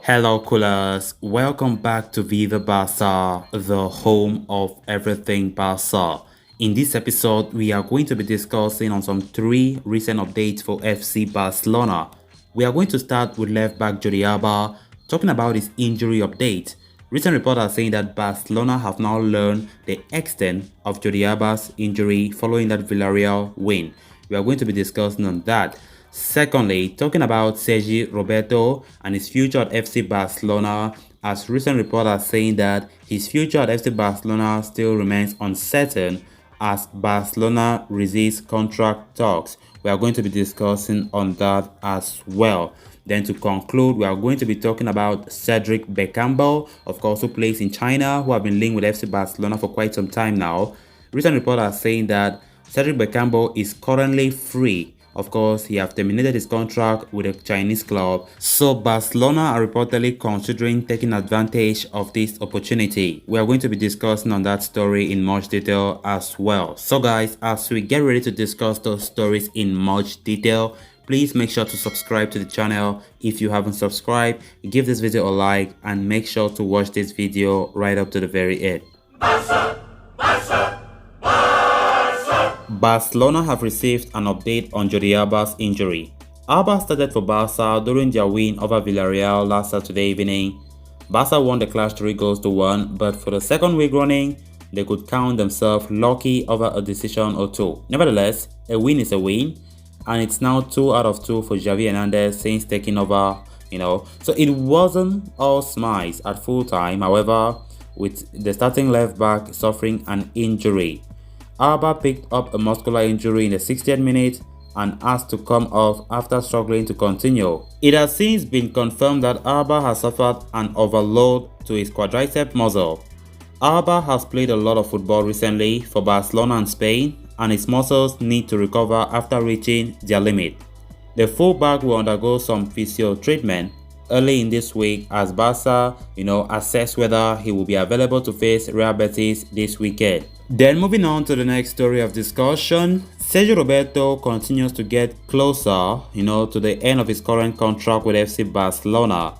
Hello, coolers. Welcome back to Viva Barca, the home of everything Barca. In this episode, we are going to be discussing on some three recent updates for FC Barcelona. We are going to start with left back Jordi Alba, talking about his injury update. Recent reports are saying that Barcelona have now learned the extent of Jordi Alba's injury following that Villarreal win. We are going to be discussing on that. Secondly, talking about Sergi Roberto and his future at FC Barcelona, as recent reports are saying that his future at FC Barcelona still remains uncertain as Barcelona resists contract talks. We are going to be discussing on that as well. Then to conclude, we are going to be talking about Cedric Bakambu, of course, who plays in China, who have been linked with FC Barcelona for quite some time now. Recent reports are saying that Cedric Bakambu is currently free. Of course, he has terminated his contract with a Chinese club, so Barcelona are reportedly considering taking advantage of this opportunity. We are going to be discussing on that story in much detail as well. So guys, as we get ready to discuss those stories in much detail, please make sure to subscribe to the channel if you haven't subscribed, give this video a like, and make sure to watch this video right up to the very end. Barcelona have received an update on Jordi Alba's injury. Alba started for Barca during their win over Villarreal last Saturday evening. Barca won the clash 3-1, but for the second week running, they could count themselves lucky over a decision or two. Nevertheless, a win is a win, and it's now 2 out of 2 for Xavi Hernandez since taking over, So it wasn't all smiles at full time, however, with the starting left back suffering an injury. Alba picked up a muscular injury in the 60th minute and asked to come off after struggling to continue. It has since been confirmed that Alba has suffered an overload to his quadriceps muscle. Alba has played a lot of football recently for Barcelona and Spain, and his muscles need to recover after reaching their limit. The fullback will undergo some physio treatment early in this week as Barca, assess whether he will be available to face Real Betis this weekend. Then moving on to the next story of discussion, Sergi Roberto continues to get closer, to the end of his current contract with FC Barcelona.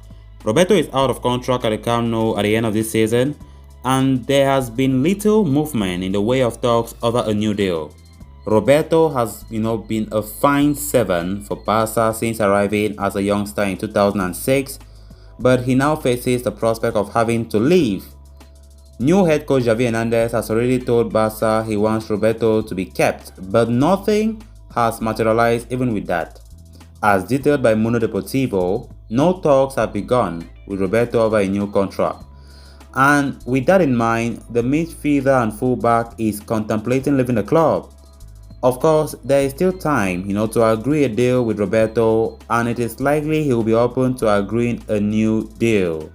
Roberto is out of contract at the Camp Nou at the end of this season, and there has been little movement in the way of talks over a new deal. Roberto has, been a fine 7 for Barca since arriving as a youngster in 2006, but he now faces the prospect of having to leave. New head coach Xavi Hernandez has already told Barca he wants Roberto to be kept, but nothing has materialized even with that. As detailed by Mundo Deportivo, no talks have begun with Roberto over a new contract. And with that in mind, the midfielder and fullback is contemplating leaving the club. Of course, there is still time, to agree a deal with Roberto, and it is likely he will be open to agreeing a new deal.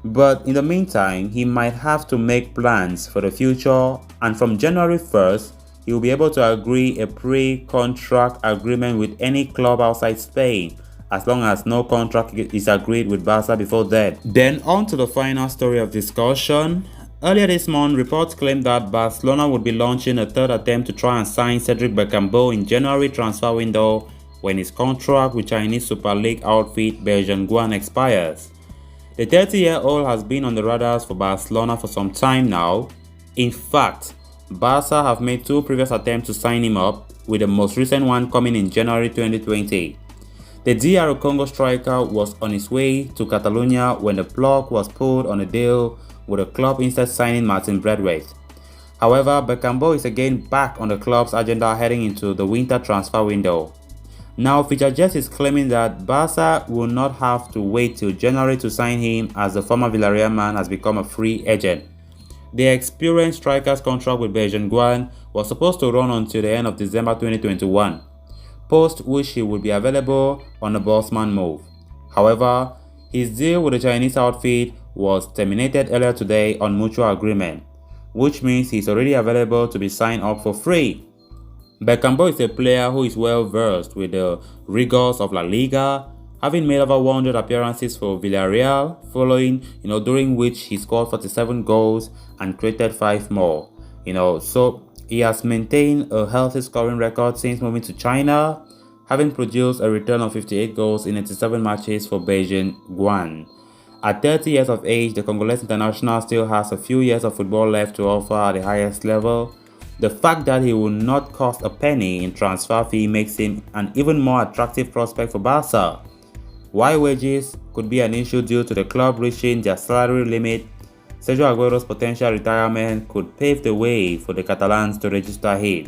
But in the meantime, he might have to make plans for the future, and from January 1st, he will be able to agree a pre-contract agreement with any club outside Spain, as long as no contract is agreed with Barca before then. Then on to the final story of discussion. Earlier this month, reports claimed that Barcelona would be launching a third attempt to try and sign Cedric Bakambu in January transfer window when his contract with Chinese Super League outfit Belgian Guan expires. The 30-year-old has been on the radars for Barcelona for some time now. In fact, Barca have made 2 previous attempts to sign him up, with the most recent one coming in January 2020. The DR Congo striker was on his way to Catalonia when the plug was pulled on a deal with the club instead signing Martin Braithwaite. However, Bakambu is again back on the club's agenda heading into the winter transfer window. Now, FutureJet is claiming that Barca will not have to wait till January to sign him as the former Villarreal man has become a free agent. The experienced striker's contract with Belgian Guan was supposed to run until the end of December 2021, post which he would be available on a Bosman move. However, his deal with the Chinese outfit was terminated earlier today on mutual agreement, which means he's already available to be signed up for free. Bakambu is a player who is well versed with the rigors of La Liga, having made over 100 appearances for Villarreal, following, during which he scored 47 goals and created 5 more. So he has maintained a healthy scoring record since moving to China, having produced a return of 58 goals in 87 matches for Beijing Guan. At 30 years of age, the Congolese international still has a few years of football left to offer at the highest level. The fact that he will not cost a penny in transfer fee makes him an even more attractive prospect for Barca. While wages could be an issue due to the club reaching their salary limit, Sergio Aguero's potential retirement could pave the way for the Catalans to register him.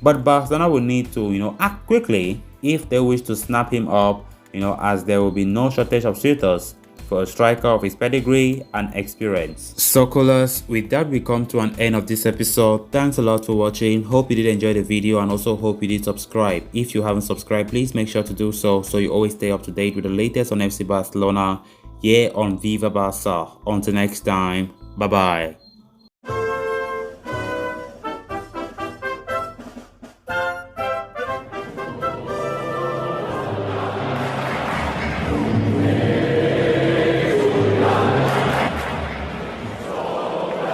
But Barcelona will need to, act quickly if they wish to snap him up, as there will be no shortage of suitors for a striker of his pedigree and experience. So callers, with that we come to an end of this episode. Thanks a lot for watching. Hope you did enjoy the video and also hope you did subscribe. If you haven't subscribed, please make sure to do so you always stay up to date with the latest on FC Barcelona here on Viva Barca. Until next time, bye bye.